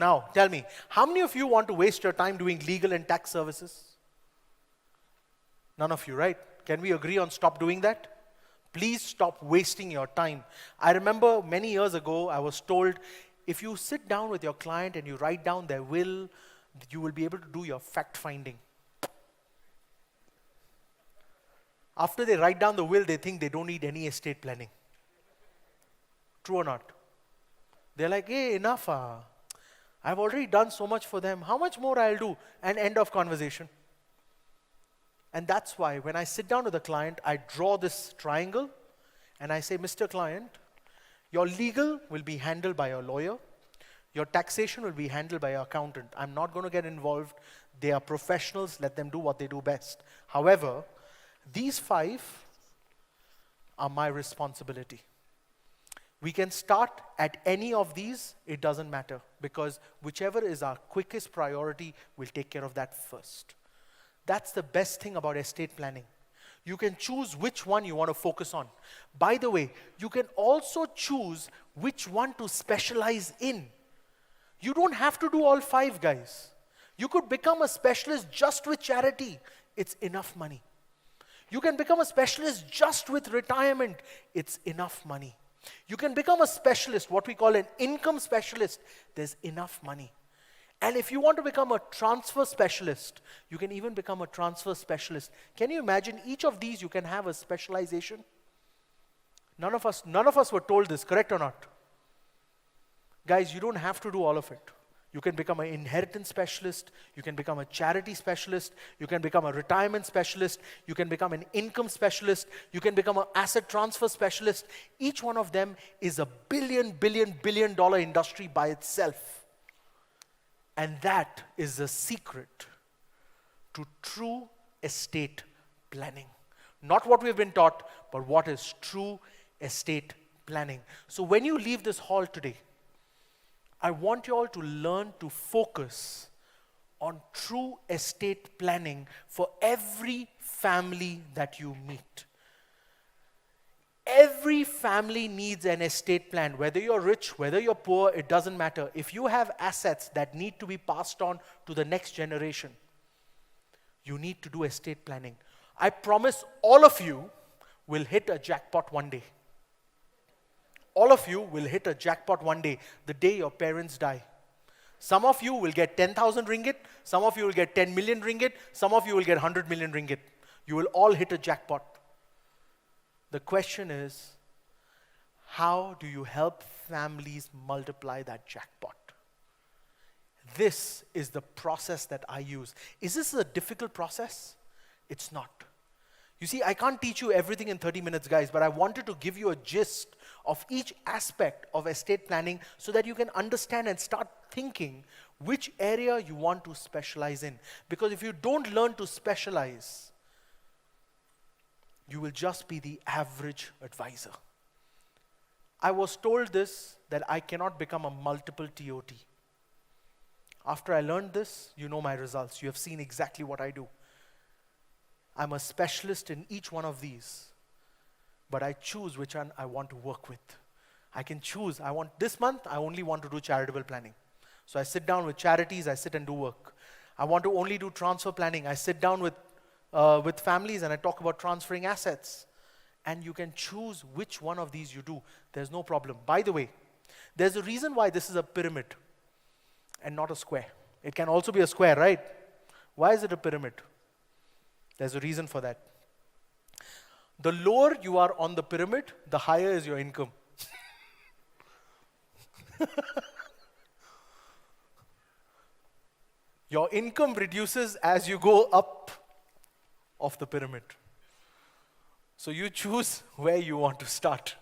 Now, tell me, how many of you want to waste your time doing legal and tax services? None of you, right? Can we agree on stop doing that? Please stop wasting your time. I remember many years ago, I was told, if you sit down with your client and you write down their will, you will be able to do your fact finding. After they write down the will, they think they don't need any estate planning. True or not? They're like, hey, enough. I've already done so much for them. How much more I'll do? And end of conversation. And that's why when I sit down with a client, I draw this triangle and I say, Mr. Client, your legal will be handled by a lawyer. Your taxation will be handled by an accountant. I'm not going to get involved. They are professionals. Let them do what they do best. However, these 5 are my responsibility. We can start at any of these. It doesn't matter, because whichever is our quickest priority, we'll take care of that first. That's the best thing about estate planning. You can choose which one you want to focus on. By the way, you can also choose which one to specialize in. You don't have to do all 5, guys. You could become a specialist just with charity. It's enough money. You can become a specialist just with retirement. It's enough money. You can become a specialist, what we call an income specialist. There's enough money. And if you want to become a transfer specialist, you can even become a transfer specialist. Can you imagine each of these you can have a specialization? None of us were told this, correct or not? Guys, you don't have to do all of it. You can become an inheritance specialist, you can become a charity specialist, you can become a retirement specialist, you can become an income specialist, you can become an asset transfer specialist. Each one of them is a billion dollar industry by itself. And that is the secret to true estate planning. Not what we've been taught, but what is true estate planning. So when you leave this hall today, I want you all to learn to focus on true estate planning for every family that you meet. Every family needs an estate plan. Whether you're rich, whether you're poor, it doesn't matter. If you have assets that need to be passed on to the next generation, you need to do estate planning. I promise all of you will hit a jackpot one day. All of you will hit a jackpot one day, the day your parents die. Some of you will get 10,000 ringgit, some of you will get 10 million ringgit, some of you will get 100 million ringgit. You will all hit a jackpot. The question is, how do you help families multiply that jackpot? This is the process that I use. Is this a difficult process? It's not. You see, I can't teach you everything in 30 minutes, guys, but I wanted to give you a gist of each aspect of estate planning so that you can understand and start thinking which area you want to specialize in. Because if you don't learn to specialize, you will just be the average advisor. I was told this, that I cannot become a multiple TOT. After I learned this, you know my results. You have seen exactly what I do. I'm a specialist in each one of these, but I choose which one I want to work with. I can choose, this month, I only want to do charitable planning. So I sit down with charities, I sit and do work. I want to only do transfer planning. I sit down with families and I talk about transferring assets. And you can choose which one of these you do. There's no problem. By the way, there's a reason why this is a pyramid and not a square. It can also be a square, right? Why is it a pyramid? There's a reason for that. The lower you are on the pyramid, the higher is your income. Your income reduces as you go up of the pyramid. So you choose where you want to start.